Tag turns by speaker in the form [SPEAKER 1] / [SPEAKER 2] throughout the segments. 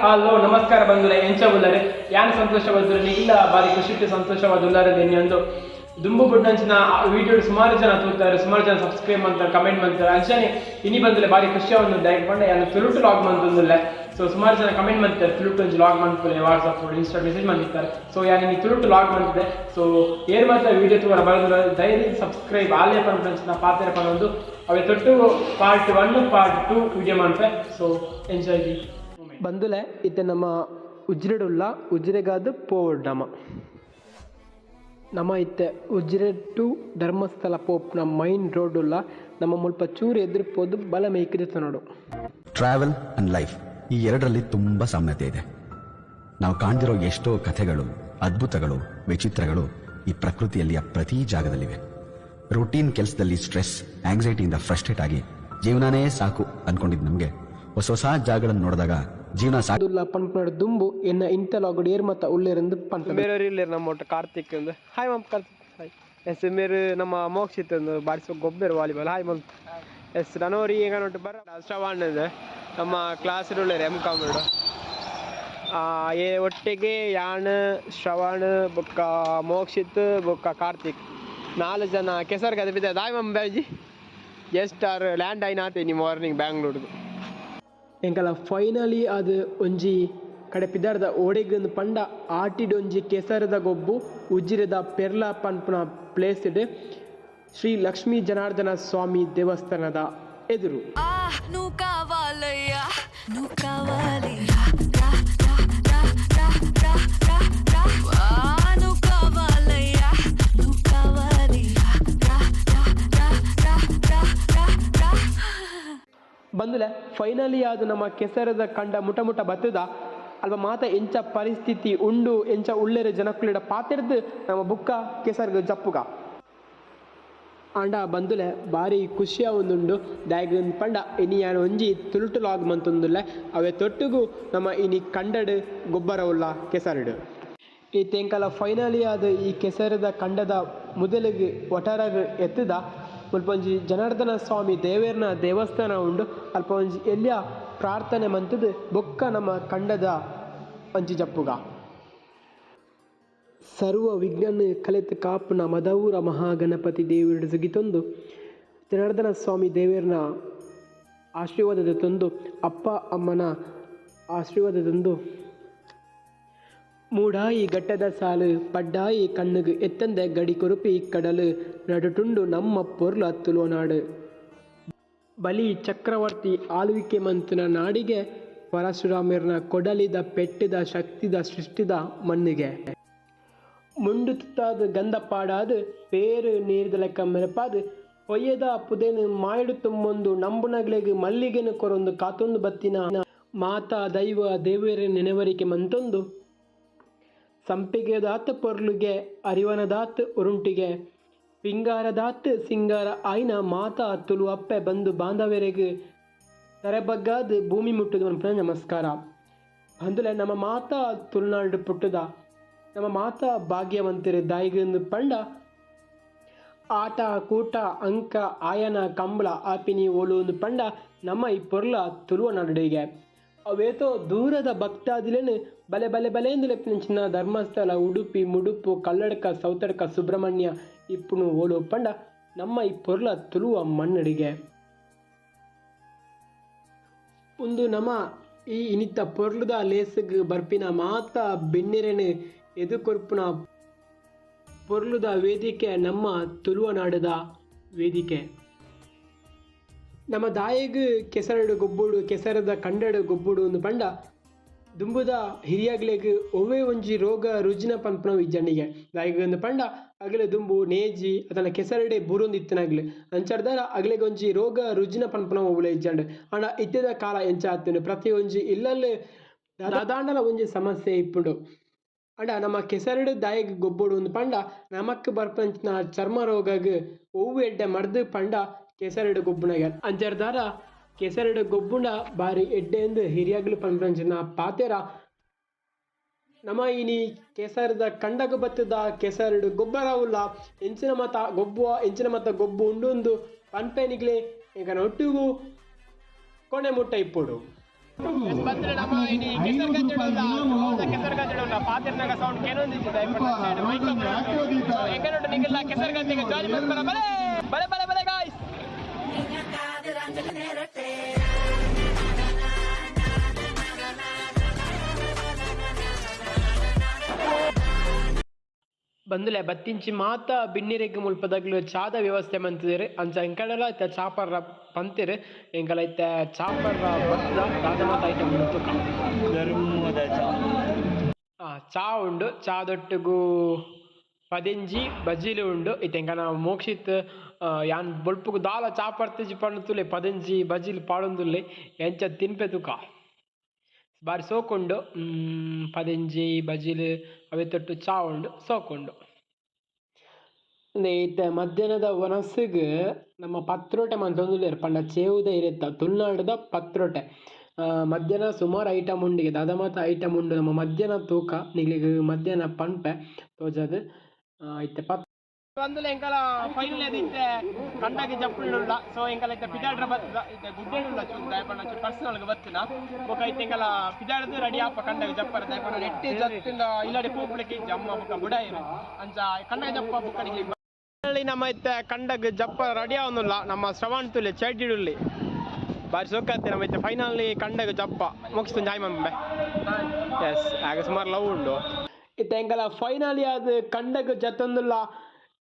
[SPEAKER 1] Hello ನಮಸ್ಕಾರ ಬಂಧುಗಳೇ ಎಂಚ ಉಳ್ಳರೆ ಯಾನ್ ಸಂತೋಷವಾದ್ರೆ ಇಲ್ಲ ಬಾರಿ ಖುಷಿ ಸಂತೋಷವಾದುಳ್ಳರೆ ಒಂದು ದುಂಬು ಬುಡ್ಡಂಚಿನ ವಿಡಿಯೋ ಸುಮಾರು ಜನ ತೂತಾರೆ ಸುಮಾರು ಜನ ಸಬ್ಸ್ಕ್ರೈಬ್ ಮಾಡ್ತಾರೆ ಕಮೆಂಟ್ ಮಾಡ್ತಾರೆ ಅಂಚನೆ ಇನಿ ಬಂದಲೆ ಬಾರಿ ಖುಷಿಯಾಗಿ ಡೈರೆಕ್ಟ್ ಬಂಡೆ ಯಾನು ಫ್ಲೂಟ್ ಲಾಗ್ ಮಂತಂದಿಲ್ಲ ಸೊ ಸುಮಾರು ಜನ ಕಮೆಂಟ್ ಮಾಡ್ತಾರೆ ಫ್ಲೂಟ್ ಒಂದು ಲಾಗ್ ಮಾಡ್ತಾರೆ ವಾಟ್ಸಪ್ ಇನ್ಸ್ಟಾ ಮೆಸೇಜ್ ಮಾಡಿರ್ತಾರೆ ಸೊ ಯಾನು ನೀ ಫ್ಲೂಟ್ ಲಾಗ್ ಮಾಡ್ತಿದ್ದೆ ಸೊ ಏರ್ ಮಾತ್ರ ವಿಡಿಯೋ ತೂರ ಬರೆದ್ರೆ ಧೈರ್ಯ ಸಬ್ಸ್ಕ್ರೈಬ್ ಆಲೇ ಪಂಚಿನ ಪಾತ್ರ ಪನ್ನೊಂದು ಅವೇ ತೊಟ್ಟು ಪಾರ್ಟ್ 1 ಪಾರ್ಟ್ 2 ವಿಡಿಯೋ ಮಾಡ್ತಾರೆ ಸೊ ಎಂಜಾಯ್ ಬಂದುಲೆ ಇತ್ತೆ ನಮ್ಮ ಉಜ್ರೆಡುಲ್ಲ ಉಜ್ರೆಗಾದ ಪೋಡ್ ನಮ್ಮ ಇತ್ತೆ ಉಜ್ರೆ ಟು ಧರ್ಮಸ್ಥಳ ಪೋಪ್ನ ಮೈನ್ ರೋಡ್ ಉಲ್ಲ ನಮ್ಮ ಮುಲ್ಪ ಚೂರು ಎದುರುಪೋದು ಬಲ ಮೇಯ್ಕಿರುತ್ತೆ ನೋಡು.
[SPEAKER 2] ಟ್ರಾವೆಲ್ ಅಂಡ್ ಲೈಫ್ ಈ ಎರಡರಲ್ಲಿ ತುಂಬಾ ಸಾಮ್ಯತೆ ಇದೆ. ನಾವು ಕಾಣ್ದಿರೋ ಎಷ್ಟೋ ಕಥೆಗಳು, ಅದ್ಭುತಗಳು, ವಿಚಿತ್ರಗಳು ಈ ಪ್ರಕೃತಿಯಲ್ಲಿಯ ಪ್ರತಿ ಜಾಗದಲ್ಲಿವೆ. ರೂಟೀನ್ ಕೆಲಸದಲ್ಲಿ ಸ್ಟ್ರೆಸ್, ಆಂಗ್ಸೈಟಿಯಿಂದ ಫ್ರಸ್ಟ್ರೇಟ್ ಆಗಿ ಜೀವನನೇ ಸಾಕು ಅನ್ಕೊಂಡಿದ್ ನಮ್ಗೆ ಹೊಸ ಹೊಸ ಜಾಗಗಳನ್ನು ನೋಡಿದಾಗ ಜೀವನ
[SPEAKER 1] ಸಾಕುಲ್ಲ ಪಂಪನೋಡ ದುಂಬು ಎನ್ನ ಇಂಟಲಾಗುಡ್ ಏರ್ ಮತ್ತ ಉಳ್ಳೇರಂದು ಪಂಪ ಮೇರೆ ಇಲ್ಲೇರು ನಮ್ಮ ಒಟ್ಟು ಕಾರ್ತಿಕ್ ಒಂದು ಹಾಯ್ ಮಮ್ ಕಾರ್ತಿಕ್ ಹಾಯ್ ಎಸ್ ಮೇರೆ ನಮ್ಮ ಮೋಕ್ಷಿತ್ ಒಂದು ಬಾರಿಸೋ ಗೊಬ್ಬರ ವಾಲಿಬಾಲ್ ಹಾಯ್ ಮಮ್ ಎಸ್ ನನವರಿ ಈಗ ನೋಟ್ಟು ಬರ ಶ್ರವಣ್ ಇದೆ ನಮ್ಮ ಕ್ಲಾಸ್ ಉಳ್ಳೇರು M.Com ಏ ಒಟ್ಟಿಗೆ ಯಾನ್ ಶ್ರವಣ್ ಬೊಕ್ಕ ಮೋಕ್ಷಿತ್ ಬೊಕ್ಕ ಕಾರ್ತಿಕ್ 4 ಜನ ಕೆಸರ್ಗೆ ಅದು ಬಿದ್ದ ಹಾಯ್ ಮಮ್ ಬ್ಯಾಜಿ ಜಸ್ಟ್ ಆರ್ ಲ್ಯಾಂಡ್ ಆಯ್ನಾತೇನಿ ಮಾರ್ನಿಂಗ್ ಬ್ಯಾಂಗ್ಳೂರ್ದು ಎಂಕಲ ಫೈನಲಿ ಅದು ಒಂಜಿ ಕಡೆ ಪಿದಾರ್ದ ಓಡೆಗೊಂದು ಪಂಡ ಆಟಿಡೊಂಜಿ ಕೆಸರದ ಗೊಬ್ಬು ಉಜ್ಜಿರದ ಪೆರ್ಲ ಪನ್ಪುನ ಪ್ಲೇಸ್ ಇಡ್ ಶ್ರೀ ಲಕ್ಷ್ಮೀ ಜನಾರ್ದನ ಸ್ವಾಮಿ ದೇವಸ್ಥಾನದ ಎದುರು. ಬಂದುಲೆ ಫೈನಲಿ ಅದು ನಮ್ಮ ಕೆಸರದ ಕಂಡ ಮುಟ ಬತ್ತದ ಅಲ್ವ ಮಾತ ಎಂಚ ಪರಿಸ್ಥಿತಿ ಉಂಡು ಎಂಚ ಉಳ್ಳೇರೆ ಜನಕ್ಕುಲಿಡ ಪಾತಿರ್ದು ನಮ್ಮ ಬುಕ್ಕ ಕೆಸರ್ಗ ಜಪ್ಪುಗ ಆಂಡ ಬಂದುಲೆ ಬಾರಿ ಖುಷಿಯ ಒಂದುಂಡು ದಾಯಗನ್ ಪಂಡ ಇನಿ ಯಾನು ಒಂಜಿ ತುಳುಟು ಲಾಗ್ ಮಂತೊಂದುಲ್ಲೆ ಅವೇ ತೊಟ್ಟುಗು ನಮ್ಮ ಇನಿ ಕಂಡಡ್ ಗೊಬ್ಬರ ಉಲ್ಲ ಕೆಸರಡು ಈ ತೆಂಕಲ ಫೈನಲಿ ಅದು ಈ ಕೆಸರದ ಕಂಡದ ಮೊದಲಿಗೆ ಒಟರಗ್ ಎತ್ತದ ಮುಲ್ಪ ಒಂಜಿ ಜನಾರ್ದನ ಸ್ವಾಮಿ ದೇವೇರ್ನ ದೇವಸ್ಥಾನ ಉಂಡು ಅಲ್ಪ ಒಂಜಿ ಎಲ್ಲಿಯ ಪ್ರಾರ್ಥನೆ ಮಂತದ್ದು ಬೊಕ್ಕ ನಮ್ಮ ಕಂಡದ ಒಂಜಿ ಜಪ್ಪುಗ ಸರ್ವ ವಿಜ್ಞಾನ ಕಲೆತು ಕಾಪುನ ಮದೌರ ಮಹಾಗಣಪತಿ ದೇವರ ಜಗಿತೊಂದು ಜನಾರ್ದನ ಸ್ವಾಮಿ ದೇವೇರ್ನ ಆಶೀರ್ವಾದದ ತಂದು ಅಪ್ಪ ಅಮ್ಮನ ಆಶೀರ್ವಾದದೊಂದು ಮೂಡಾಯಿ ಗಟ್ಟದ ಸಾಲು ಪಡ್ಡಾಯಿ ಕಣ್ಣುಗು ಎತ್ತಂದೆ ಗಡಿ ಕೊರುಪಿ ಕಡಲು ನಡುಟುಂಡು ನಮ್ಮ ಪೊರ್ಲು ಹತ್ತುಲೋ ನಾಡು ಬಲಿ ಚಕ್ರವರ್ತಿ ಆಳ್ವಿಕೆ ಮಂತನ ನಾಡಿಗೆ ಪರಶುರಾಮರ್ನ ಕೊಡಲಿದ ಪೆಟ್ಟಿದ ಶಕ್ತಿದ ಸೃಷ್ಟಿದ ಮಣ್ಣಿಗೆ ಮುಂಡು ತುತ್ತಾದ ಗಂಧ ಪಾಡಾದು ಪೇರು ನೀರಿದ ಲೆಕ್ಕ ಮೆರಪಾದು ಒಯ್ಯದ ಪುದೇನು ಮಾಯಿಡು ತುಂಬೊಂದು ನಂಬುನಗಳಿಗೆ ಮಲ್ಲಿಗೆನು ಕೊರೊಂದು ಕಾತೊಂದು ಬತ್ತಿನ ಮಾತಾ ದೈವ ದೇವರ ನೆನೆವರಿಕೆ ಮಂತೊಂದು ಸಂಪಿಗೆದಾತ್ ಪೊರ್ಲುಗೆ ಅರಿವನದಾತ್ ಉರುಂಟಿಗೆ ಪಿಂಗಾರದಾತ್ ಸಿಂಗಾರ ಆಯ್ನ ಮಾತಾ ತುಳು ಅಪ್ಪೆ ಬಂದು ಬಾಂಧವರೆಗೆ ತರೆಬಗ್ಗಾದ ಭೂಮಿ ಮುಟ್ಟುದು ನಮಸ್ಕಾರ ಅಂದುಲೆ ನಮ್ಮ ಮಾತಾ ತುಳುನಾಡು ಪುಟ್ಟದ ನಮ್ಮ ಮಾತಾ ಭಾಗ್ಯವಂತರು ದಾಯಿಗೊಂದು ಪಂಡ ಆಟ ಕೂಟ ಅಂಕ ಆಯನ ಕಂಬಳ ಆಪಿನಿ ಓಲುವುದು ಪಂಡ ನಮ್ಮ ಈ ಪೊರ್ಲ ತುಳುವ ನಾಡಿಗೆ ಅವೇತೋ ದೂರದ ಭಕ್ತಾದಿಲೇನು ಬಲೆ ಬಲೆ ಬಲೆಂದು ಲೆಪ್ಪಿನ ಧರ್ಮಸ್ಥಳ ಉಡುಪಿ ಮುಡುಪು ಕಲ್ಲಡ್ಕ ಸೌತಡ್ಕ ಸುಬ್ರಹ್ಮಣ್ಯ ಇಪ್ಪುನು ಓಲು ಪಂಡ ನಮ್ಮ ಈ ಪೊರ್ಲ ತುಳುವ ಮಣ್ಣಡಿಗೆ ಒಂದು ನಮ್ಮ ಈ ಇನಿತ್ತ ಪೊರ್ಲುದ ಲೇಸಗ್ ಬರ್ಪಿನ ಮಾತ ಬೆನ್ನಿರೆನು ಎದುಕೊರ್ಪುನ ಪೊರ್ಲುದ ವೇದಿಕೆ ನಮ್ಮ ತುಳುವ ನಾಡದ ವೇದಿಕೆ ನಮ್ಮ ದಾಯಿಗೆ ಕೆಸರಡು ಗೊಬ್ಬುಡು ಕೆಸರದ ಕಂಡಡು ಗೊಬ್ಬುಡು ಒಂದು ಪಂಡ ದುಂಬುದ ಹಿರಿಯಾಗ್ಲೆಗ್ ಒವ್ವೇ ಒಂಜಿ ರೋಗ ರುಜಿನ ಪನ್ಪನ ಇಜ್ಜಣ್ಣಿಗೆ ದಾಯಿಗೆ ಒಂದು ಪಂಡ ಅಗಲೆ ದುಂಬು ನೇಜಿ ಅದನ್ನ ಕೆಸರಡೆ ಬುರೊಂದು ಇತ್ತನಾಗ್ಲೆ ಅಂಚಾಡ್ದಾರ ಅಗಲೆಗೆ ಒಂಜಿ ರೋಗ ರುಜಿನ ಪನ್ಪನ ಒವ್ಲೆ ಇಜ್ಜಂಡು ಆಂಡ ಇತ್ತಿದ ಕಾಲ ಎಂಚ ಆತನು ಪ್ರತಿ ಒಂಜಿ ಇಲ್ಲಲ್ಲಿ ದಾದಾಂಡಲ ಒಂಜಿ ಸಮಸ್ಯೆ ಇಪ್ಪುಂಡು ಅಂಡ ನಮ್ಮ ಕೆಸರಡು ದಾಯಿಗೆ ಗೊಬ್ಬುಡು ಒಂದು ಪಂಡ ನಮಕ್ ಬರ್ಪಂಚಿನ ಚರ್ಮ ರೋಗಗ್ ಒವ್ವು ಎಡ್ಡೆ ಮರ್ದು ಪಂಡ ಕೆಸರಡು ಗೊಬ್ಬುನಾಗ ಅಂಜರ್ದಾರ ಕೆಸರಡು ಗೊಬ್ಬುಂಡ ಬಾರಿ ಎಡ್ಡೆಂದು ಹಿರಿಯಾಗ್ಲು ಪಂಪಂಚಿನ ಪಾತೆರ ನಮ್ಮ ಇನಿ ಕೆಸರದ ಕಂಡಗ ಬತ್ತದ ಕೆಸರಡು ಗೊಬ್ಬರ ಉಲ್ಲ ಎಂಚಿನ ಮತ ಗೊಬ್ಬು ಉಂಡೊಂದು ಪನ್ಪೆನಿಗ್ಲೆ ಈಗ ಒಟ್ಟಿಗೂ ಕೊನೆ ಮುಟ್ಟ ಇಪ್ಪುಡು ಬಂದ್ರೆ ನಮ್ಮ ಇನಿ ಕೆಸರು ಗದ್ದೆಡುಲ್ಲ ಪಾತಿರ್ನಾಗ ಸೌಂಡ್ ಕೇನೊಂದಿದೆ ಹೆಂಗನೋಡು ನಿಂಗೆಲ್ಲ ಕೆಸರು ಗದ್ದೆಗೆ ಜಾಲಿ ಬರ್ತಾರ ಬಲೆ ಬಲೆ ಬಲೆ ಬಲೆ ಗಾಯ್ಸ್ ಬಂದುಲೆ ಬತ್ತಿಂಚಿ ಮಾತ ಬಿನ್ನಿರೆಗ್ ಮುಲ್ಪದಾಗ್ಲು ಚಾದ ವ್ಯವಸ್ಥೆ ಮಂತಿದ್ರು ಅಂಚ ಎಂಕಡೆಲ್ಲ ಐತೆ ಚಾಪರ್ರ ಪಂತಿರು ಎಂಕಲ ಐತೆ ಚಾಪರ್ರ ಬತ್ತದ ದಾದಮಾತ ಐಟಮ್ ಉಂಟು ಚಾ ಉಂಡು ಚಾದೊಟ್ಟಿಗೂ ಪದಿಂಜಿ ಬಜ್ಜಿಲು ಉಂಡು ಇತ್ತೆ ಎಂಕನ ಮೋಕ್ಷಿತ್ ಯಾನ್ ಬೊಲ್ಪುಗು ದಾಲ ಚಾಪರ್ತಿಜಿ ಪಣ್ಣುತ್ತುಲೆ ಪದಿಂಜಿ ಬಜ್ಜಿಲು ಪಾಡೊಂದುಲ್ಲೆ ಎಂಚ ತಿನ್ಪೆ ತುಕ ಬಾರಿ ಸೋಕುಂಡು ಪದಿಂಜಿ ಬಜಿಲು ಅವೇ ತೊಟ್ಟು ಚಾ ಉಂಡು ಸೋಕುಂಡು ಇತ್ತ ಮಧ್ಯಾಹ್ನದ ಒನಸಿಗೆ ನಮ್ಮ ಪತ್ರೋಟೆ ಮಂತೊಂದುಲ್ಲೇರು ಪಂಡ ಚೇವುದ ಇರುತ್ತ ತುಳುನಾಡದ ಪತ್ರೋಟೆ ಮಧ್ಯಾಹ್ನ ಸುಮಾರು ಐಟಮ್ ಉಂಡಿಗೆ ದಾದಮಾತ ಐಟಮ್ ಉಂಡು ನಮ್ಮ ಮಧ್ಯಾಹ್ನ ತೂಕ ನಿಗ್ಲಿಗೆ ಮಧ್ಯಾಹ್ನ ಪಂಪೆ ತೋಜದು ಇತ್ತೆ ಬಂದುಲೆ ಎಂಕಲ ಫೈನಲ್ ಇತ್ತೆ ಕಂಡಾಗಿ ಜಪ್ಪುಳ್ಳುಲ್ಲ ಸೊ ಎಂಕಲ ಇತ್ತೆ ಪಿದಾಡ್ರ ಬತ್ತದ ಇತ್ತೆ ಗುಡ್ಡೆಡುಲ್ಲ ಚೂರು ದಯಪಣ್ಣ ಚೂರು ಪರ್ಸನಲ್ಗೆ ಬತ್ತಿನ ಬೊಕ ಇತ್ತೆ ಎಂಕಲ ಪಿದಾಡದು ರೆಡಿ ಆಪ ಕಂಡಾಗಿ ಜಪ್ಪರ ದಯಪಣ್ಣ ನೆಟ್ಟಿ ಜತ್ತಿಂದ ಇಲ್ಲಡೆ ಪೋಪುಳಿಗೆ ಜಮ್ಮ ಬೊಕ ಬುಡಾಯಿರು ಅಂಚ ಕಂಡಾಗಿ ಜಪ್ಪ ಬುಕ್ಕಡಿಗೆ ನಮ್ಮ ಇತ್ತೆ ಕಂಡಾಗ ಜಪ್ಪ ರೆಡಿ ಆವೊಂದುಲ್ಲ ನಮ್ಮ ಶ್ರವಣ್ ತುಲೆ ಚೇಟಿಡುಲ್ಲಿ ಬಾರಿ ಸೊಕ್ಕತ್ತೆ ನಮ್ಮ ಇತ್ತೆ ಫೈನಲ್ ಕಂಡಾಗ ಜಪ್ಪ ಮುಗಿಸ್ತು ಜಾಯ್ ಮಮ್ಮೆ ಎಸ್ ಆಗ ಸುಮಾರು ಲವ್ ಉಂಡು ಇತ್ತೆ ಎಂಕಲ ಫೈನಲಿ ಅದು ಕಂಡಾಗ ಜತ್ತೊಂದುಲ್ಲ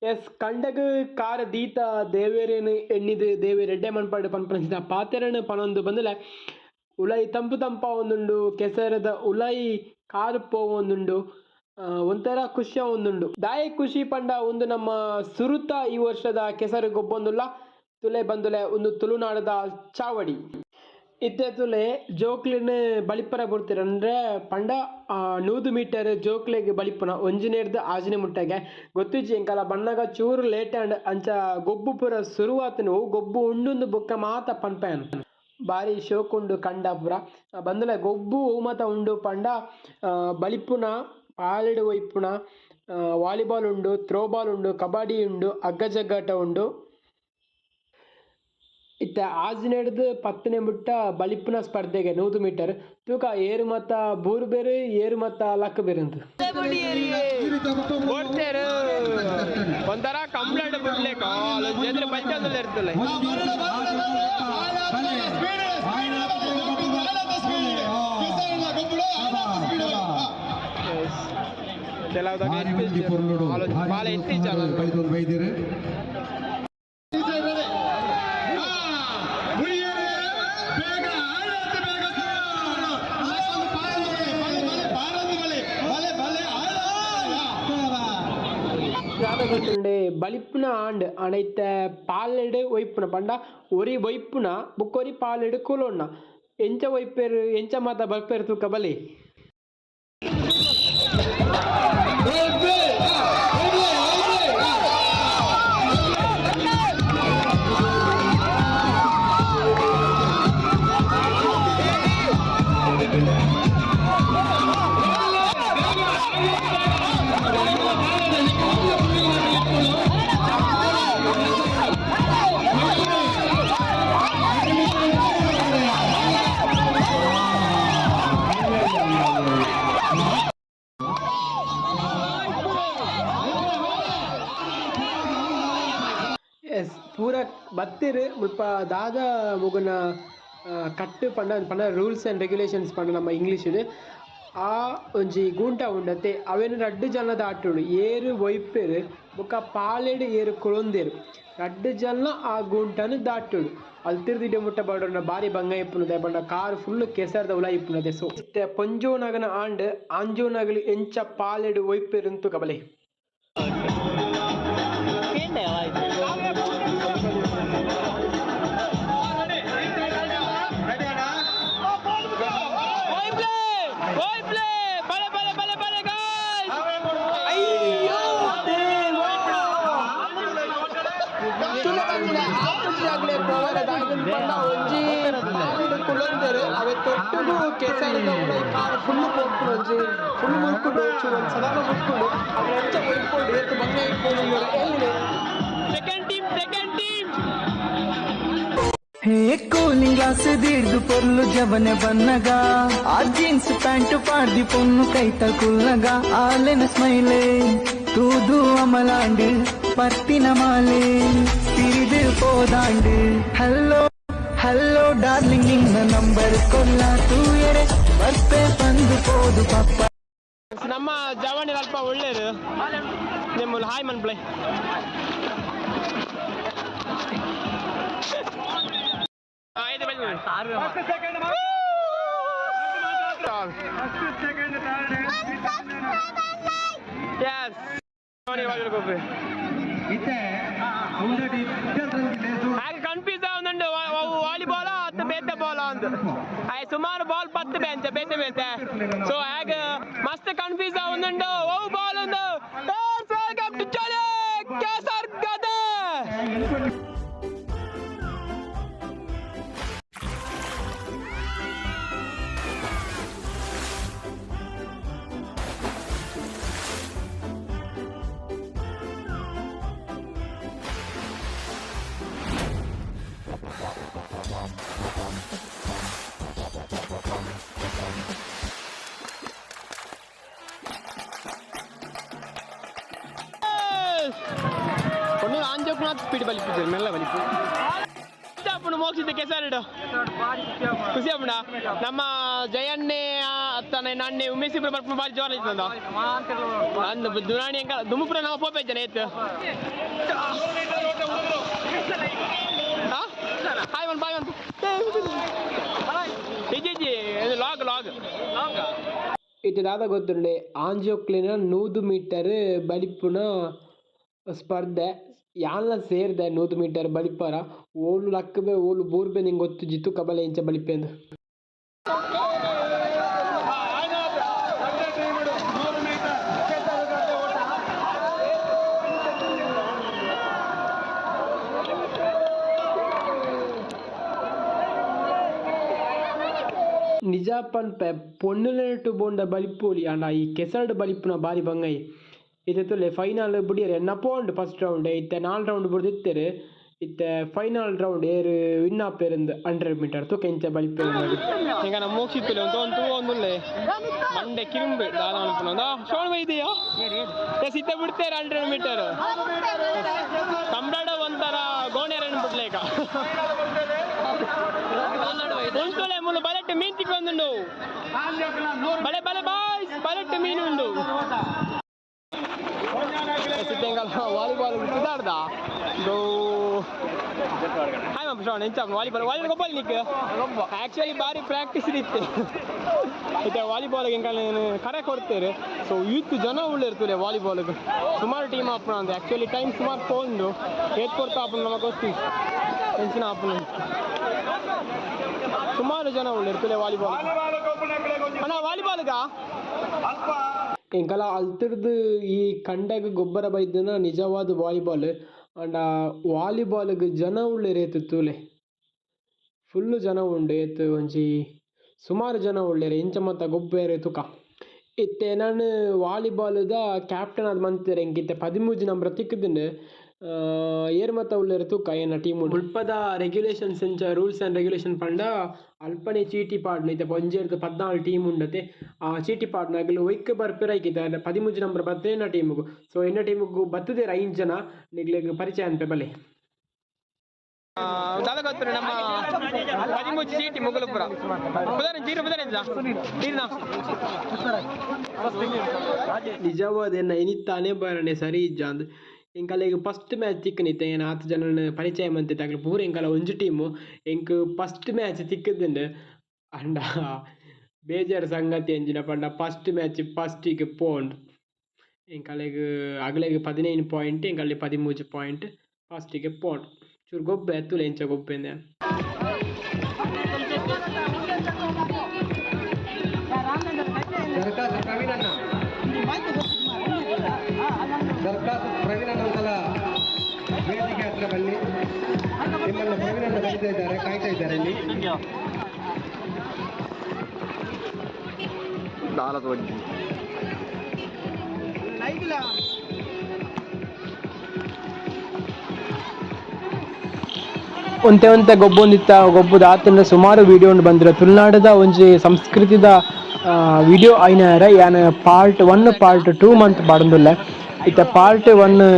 [SPEAKER 1] ಎಸ್ ಕಂಡಗ ಕಾರ ದೀತ ದೇವೇರೇನು ಎಣ್ಣಿದು ದೇವೇರು ಎಡ್ಡೆ ಮನ್ಪಾಡು ಪನ್ಪನಿಸಿದ ಪಾತೆರನು ಪನೊಂದು ಬಂದಲೆ ಉಲೈ ತಂಪು ತಂಪ ಒಂದುಂಡು ಕೆಸರದ ಉಲೈ ಕಾರು ಪೋವೊಂದುಂಡು ಒಂಥರ ಖುಷಿಯ ಒಂದುಂಡು ದಾಯಿ ಖುಷಿ ಪಂಡ ಒಂದು ನಮ್ಮ ಸುರುತ ಈ ವರ್ಷದ ಕೆಸರು ಗೊಬ್ಬೊಂದುಲ್ಲ ತುಲೆ ಬಂದುಲೆ ಒಂದು ತುಳುನಾಡದ ಚಾವಡಿ ಇತ್ತೆ ತುಲೆ ಜೋಕ್ಲಿನ ಬಳಿಪರ ಬಿಡ್ತೀರ ಅಂದರೆ ಪಂಡ 100 ಮೀಟರ್ ಜೋಕ್ಲೆಗೆ ಬಳಿಪುನ ಒಂಜಿನೇರ್ದು ಆಜನೆ ಮುಟ್ಟೆಗೆ ಗೊತ್ತಿಜ್ಜಿ ಎಂಕಲ ಬಣ್ಣಗ ಚೂರು ಲೇಟ್ ಆ್ಯಂಡ್ ಅಂಚ ಗೊಬ್ಬು ಪುರ ಶುರುವಾತನು ಗೊಬ್ಬು ಉಂಡೊಂದು ಬೊಕ್ಕ ಮಾತ ಪನ್ಪೆನು ಬಾರಿ ಶೋಕುಂಡು ಕಂಡ ಪುರ ಬಂದುಲೆ ಗೊಬ್ಬು ಮಾತ ಉಂಡು ಪಂಡ ಬಳಿಪುನ ಪಾಲಿಡು ಒಯ್ಪುನ ವಾಲಿಬಾಲ್ ಉಂಡು ಥ್ರೋಬಾಲ್ ಉಂಡು ಕಬಡ್ಡಿ ಉಂಡು ಹಗ್ಗ ಜಗ್ಗಾಟ ಉಂಡು ಇತ್ತ ಆಜಿನೆಡ್ದು 10ನೇ ಮುಟ್ಟ ಬಲಿಪುನ ಸ್ಪರ್ಧೆಗೆ 100 ಮೀಟರ್ ತೂಕ ಏರು ಮತ್ತ ಬೂರು ಬೇರೆ ಏರು ಮತ್ತ ಲಕ್ಕ ಬೇರೆ ಅಂತ ಒಂಥರ ಕಂಪ್ಲೇಂಟ್ ಬಿಡ್ಲೆ ಕಾಲೇಜ್ ಪಂಚಾಯತ್ ಇರ್ತಲ್ಲ ಬಾಳ ಇತ್ತೀಚ ಬಲಿಪುನ ಆಂಡ್ ಅನೈತ ಪಾಲೆಡು ಒಯ್ಪುನ ಪಂಡ ಒರಿ ಒಯ್ಪುನ ಬುಕ್ಕೊರಿ ಪಾಲೆಡು ಕೂಲೋಣ್ಣ ಎಂಚ ಒಯ್ಪೇರು ಎಂಚ ಮಾತ ಬರ್ಪೇರು ತೂಕ ಬಲಿ ಎಸ್ ಪೂರ ಬತ್ತಿರು ಮುಲ್ಪ ದಾದ ಮುಗುನ ಕಟ್ಟು ಪಂಡ ರೂಲ್ಸ್ ಆ್ಯಂಡ್ ರೆಗ್ಯುಲೇಷನ್ಸ್ ಪಂಡ ನಮ್ಮ ಇಂಗ್ಲೀಷ್ ಆ ಒಂಜಿ ಗೂಂಟ ಉಂಡತೆ ಅವೇನು 2 ಜನದ ಆಟೋಡು ಏರು ಒಯ್ಪೇರು ಬೊಕ್ಕ ಪಾಲೆಡು ಏರು ಕೊಳೊಂದೇರು 2 ಜನ ಆ ಗೂಂಟನು ದಾಟೋಡು ಅಲ್ಲಿ ತಿರ್ದಿಡೆ ಮುಟ್ಟ ಬಾಡೋಣ ಬಾರಿ ಬಂಗ ಇಪ್ಪುನದೆ ಪಂಡ ಕಾರು ಫುಲ್ ಕೆಸರದ ಉಲ ಇಪ್ಪುನದೆ ಸೊ ಪೊಂಜೋನಗನ ಆಂಡ್ ಆಂಜೋನಗಲು ಎಂಚ ಪಾಲೆಡು ಒಯ್ಪೇರು ಅಂತು ಕಬಲೆ ಕೆಸರದ ಫುಲ್ ಪೋಡ್ಕೊಂಡು ಫುಲ್ ಮುರ್ಕೊಂಡು ಒಂದು ಸದಾನ ಮುರ್ಕೊಂಡು ಅದ್ರ ಮುರ್ಕೊಂಡು ಎತ್ತು ಬಂಗ ಇಟ್ಕೊಂಡು ಸೆಕೆಂಡ್ ಟೀಮ್
[SPEAKER 3] ಹೇ ಕೂಲಿಂಗ್ ಗ್ಲಾಸ್ ದಿಡ್ದು ಪೊರ್ಲು ಜವನೆ ಬನ್ನಗ ಆ ಜೀನ್ಸ್ ಪ್ಯಾಂಟ್ ಪಾಡ್ದಿ ಪೊನ್ನು ಕೈತ ಕುಲ್ಲಗ ಆಲೆನ ಸ್ಮೈಲೆ ತೂದು ಅಮಲಾಂಡು ಪತ್ತಿನ ಮಾಲೆ ತಿರಿದು போதாண்டு ಹಲೋ ಹಲೋ ಡಾರ್ಲಿಂಗ್ ನಿನ್ನ ನಂಬರ್ ಕೊಲ್ಲ ತೂಯರೆ ಬರ್ಪೆ ಬಂದು ಪೋದು ಪಪ್ಪ
[SPEAKER 1] ನಮ್ಮ ಜವಾನಿ ಅಲ್ಪ ಒಳ್ಳೇದು ನಿಮ್ಮ ಹಾಯ್ ಮನ್ಪ್ಲೈ ಕನ್ಫ್ಯೂಸ್ ಆಗುന്നുണ്ട് ವಾಲಿಬಾಲ್ ಅಥವಾ ಬೇತೆ ಬಾಲ್ ಅಂತ ಸುಮಾರು ಬಾಲ್ ಪತ್ತು ಬೇಂತೆ ಬೇತೆ ಬೇತೆ ಸೊ ಹಾಗೆ ಮಸ್ತ್ ಕನ್ಫ್ಯೂಸ್ ಆಗುന്നുണ്ട് ಓ ಬಾಲ್ ಒಂದು ಕೇಸರ್ ಗದೆ ഒന്ന് ആഞ്ചോക്കണ സ്പീഡ് വലിപ്പിച്ചു മെല്ലെ വലിപ്പു ಮೋಕ್ಷಿತ ಕೆಸರಿಡು ಖುಷಿ ಅಪ್ಪಣ ನಮ್ಮ ಜಯಣ್ಣೆ ಅತ್ತನೆ ನನ್ನೆ ಉಮೇಶ್ ಇಬ್ರು ಬರ್ಪು ಬಾರಿ ಜೋರ ಇತ್ತಂದ ಅಂದ ದುರಾಣಿ ಅಂಕ ದುಮುಪುರ ನಾವು ಪೋಪೈತೇನೆ ಎತ್ತು ಹಾಯ್ ಒನ್ ಬಾಯ್ ಒನ್ ಇಜ್ಜಿ ಇದು ಲಾಗ್ ಇದು ದಾದ ಗೊತ್ತುಂಡೆ ಆಂಜೋಕ್ಲಿನ 100 ಮೀಟರ್ ಬಲಿಪುನ ಸ್ಪರ್ಧೆ ಯಾನ್ಲ ಸೇರಿದೆ 100 ಮೀಟರ್ ಬಲಿಪಾರ ಓಲು ಲಕ್ಕಬೆ ಓಲು ಬೂರ್ಬೆ ನಿಂಗೆ ಗೊತ್ತು ಜಿತ್ತು ಕಬಲೆ ಇಂಚ ಬಲಿಪೆಂದು ನಿಜಾಪನ್ ಪೊನ್ನುಲೆಟು ಬೋಂಡ ಬಲಿಪೋಲಿ ಅಂಡ ಈ ಕೆಸರಡು ಬಲಿಪುನ ಬಾರಿ ಬಂಗೈ ಇತ್ತೆ ಫೈನಲ್ ಬಿಡಿಯರೆ ನಪೋಂಡು ಫಸ್ಟ್ ರೌಂಡ್ ಇತ್ತೆ 4 ರೌಂಡ್ ಬಿಡ್ದಿತ್ತೇರು ಇತ್ತೆ ಫೈನಲ್ ರೌಂಡ್ ಏರು ವಿನ್ ಆಪೇರಂದು 100 ಮೀಟರ್ ತೂಕ ಇಂಚ ಬಲಿಪೇರು ಈಗ ನಮ್ಮ ಮೋಕ್ಷಿತ್ತಲೆ ಒಂದು ಒಂದುಲ್ಲೆ ಮಂಡೆ ಕಿರುಂಬೆ ದಾದ ಅನ್ಪುನೊಂದ ಶೋಣ ಇದೆಯಾ ಸಿದ್ಧ ಬಿಡ್ತೇರೆ 100 ಮೀಟರ್ ಕಂಬಡ ಒಂಥರ ಗೋಣೆರನ್ನು ಬಿಡ್ಲೇಕ ಉಂಟುಲೆ ಮುಲು ಬಲೆಟ್ಟು ಮೀನ್ ತಿಕ್ಕೊಂದುಂಡು ಬಲೆ ಬಲೆ ಬಾಯ್ಸ್ ಬಲೆಟ್ಟು ಮೀನು ಉಂಡು ವಾಲಿಬಾಲ್ ಸುಧಾರ್ದ ಹಾಯ್ ಮಮ್ಮ ಶ್ರವಣ ಎಂಚ ವಾಲಿಬಾಲ್ ಗೊಬ್ಬಲ್ ನಿಕ್ಕೆ ಆ್ಯಕ್ಚುಲಿ ಭಾರಿ ಪ್ರಾಕ್ಟೀಸ್ ಇರುತ್ತೆ ಮತ್ತೆ ವಾಲಿಬಾಲ್ಗೆ ಕರೆ ಕೊಡ್ತೇವೆ ಸೊ ಯೂತ್ ಜನ ಉಳ್ಳೆ ಇರ್ತದೆ ವಾಲಿಬಾಲ್ಗೆ ಸುಮಾರು ಟೀಮ್ ಆಪಣ ಅಂತ ಆ್ಯಕ್ಚುಲಿ ಟೈಮ್ ಸುಮಾರು ಫೋನ್ದು ಏತ್ ಕೊಡ್ತಾ ಆಪಣ ನಮಗೆ ಗೊತ್ತು ಹೆಂಚಿನ ಆಪಣ ಸುಮಾರು ಜನ ಉಳ್ಳೆ ಇರ್ತದೆ ವಾಲಿಬಾಲ್ ಅಣ್ಣ ವಾಲಿಬಾಲ್ಗ ಇಂಕಲ ಅಲ್ತಿರ್ದು ಈ ಕಂಡಾಗ ಗೊಬ್ಬರ ಬೈದನ ನಿಜವಾದ ವಾಲಿಬಾಲ್ ಅಂಡ ವಾಲಿಬಾಲ್ಗೆ ಜನ ಉಳ್ಳೆ ರೇತು ತೂಲೆ ಫುಲ್ಲು ಜನ ಉಂಡು ಏತು ಒಂಜಿ ಸುಮಾರು ಜನ ಉಳ್ಳೇರೆ ಇಂಚ ಮತ್ತ ಗೊಬ್ಬರ ತುಕ ಇತ್ತೆ ನಾನು ವಾಲಿಬಾಲ್ದ ಕ್ಯಾಪ್ಟನ್ ಅದು ಮಂತಿದ್ರೆ ಎಂಕಿತ್ತೆ 13 ನಂಬರ್ ತಿಕ್ಕದಿಂಡು ಏರ್ ಮತ್ತ ಉಳ್ಳೇರೆ ತೂಕ ಏನ ಟೀಮ್ ಉಳ್ಪದ ರೆಗ್ಯುಲೇಷನ್ಸ್ ಇಂಚ ರೂಲ್ಸ್ ಆ್ಯಂಡ್ ರೆಗ್ಯುಲೇಷನ್ ಪಂಡ ಅಲ್ಪನೆ ಚೀಟಿ ಪಾಡ್ನ ಇತ್ತೆ ಪಂಜೇರ್ದು 14 ಟೀಮ್ ಉಂಡತೆ ಆ ಚೀಟಿ ಪಾಡ್ನ ಅಗಲು ಒಯ್ಕೆ ಬರ್ಪಿರಾಯ್ಕಿದ್ದ 13 ನಂಬರ್ ಬತ್ತೇನ ಟೀಮಿಗೂ ಸೊ ಎನ್ನ ಟೀಮಿಗೂ ಬತ್ತದೇರ 5 ಜನ ನಿಗ್ಲಿಗೆ ಪರಿಚಯ ಅನ್ಪೆ ಬಲೆ ದಾದ ಗೊತ್ತು ನಮ್ಮ 13 ಚೀಟಿ ಮುಗಲಪುರ ನಿಜವಾದ ಎನ್ನ ಎನಿತ್ತಾನೆ ಬರನೆ ಸರಿ ಇಜ್ಜಾಂದ್ ಎಂಕಲ್ಲ ಈಗ ಫಸ್ಟ್ ಮ್ಯಾಚ್ ತಿಕ್ಕನಿತ್ತೆ ಏನು 10 ಜನನ ಪರಿಚಯ ಮಂತಿತ್ತೆ ಆಗಲಿ ಪೂರ ಎಂಕಲ್ಲ ಒಂಜು ಟೀಮು ಎಂಕ್ ಫಸ್ಟ್ ಮ್ಯಾಚ್ ತಿಕ್ಕದಿಂದ ಅಂಡ ಬೇಜಾರು ಸಂಗತಿ ಎಂಜಿನ ಪಂಡ ಫಸ್ಟ್ ಮ್ಯಾಚ್ ಫಸ್ಟಿಗೆ ಪೋಂಡ್ ಎಂಕಲೆಗ್ ಅಗಲೆಗ್ 19 ಪಾಯಿಂಟ್ ಎಂಕಲ್ಲಿ 13 ಪಾಯಿಂಟ್ ಫಸ್ಟಿಗೆ ಪೋಂಡ್ ಚೂರು ಗೊಬ್ಬೆ ಎತ್ತುಲೆ ಎಂಚ ಗೊಬ್ಬೆಂದೆ
[SPEAKER 4] ಪ್ರವೀಣ್ ಒಂದ್ಸಲ ವೇದಿಕೆ ಹತ್ರ ಬನ್ನಿ ನಿಮ್ಮನ್ನು ಪ್ರವೀಣ್ ಕರೀತಾ ಇದ್ದಾರೆ ಕಾಯ್ತಾ ಇದ್ದಾರೆ ಇಲ್ಲಿ
[SPEAKER 1] ಒಂತೆ ಗೊಬ್ಬೊಂದಿತ್ತ ಗೊಬ್ಬುದ ಆತನ ಸುಮಾರು ವಿಡಿಯೋ ಬಂದಿರ ತುಳುನಾಡದ ಒಂಜಿ ಸಂಸ್ಕೃತಿದ ವಿಡಿಯೋ ಐನಾರ ಯಾನ್ ಪಾರ್ಟ್ 1 ಪಾರ್ಟ್ 2 ಮಂತ್ ಪಾಡೊಂದುಲ್ಲೆ ಇತ್ತ ಪಾರ್ಟ್ 1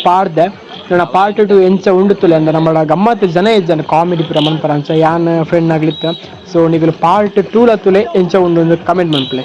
[SPEAKER 1] ಪಾಡ್ದೆ ನನ್ನ ಪಾರ್ಟ್ 2 ಎಂಚ ಉಂಡುತ್ತುಲೆ ಅಂದ ನಮ್ಮ ಗಮ್ಮತ್ ಜನ ಇಜ್ಜನ ಕಾಮಿಡಿ ಪೂರ ಮನ್ಪರ ಅಂಚ ಯಾನ್ ಫ್ರೆಂಡ್ ಆಗ್ಲಿತ್ತ ಸೊ ನಿಗಲು ಪಾರ್ಟ್ 2 ಲತ್ತುಲೆ ಎಂಚ ಉಂಡು ಕಮೆಂಟ್ ಮನ್ಪುಲೆ.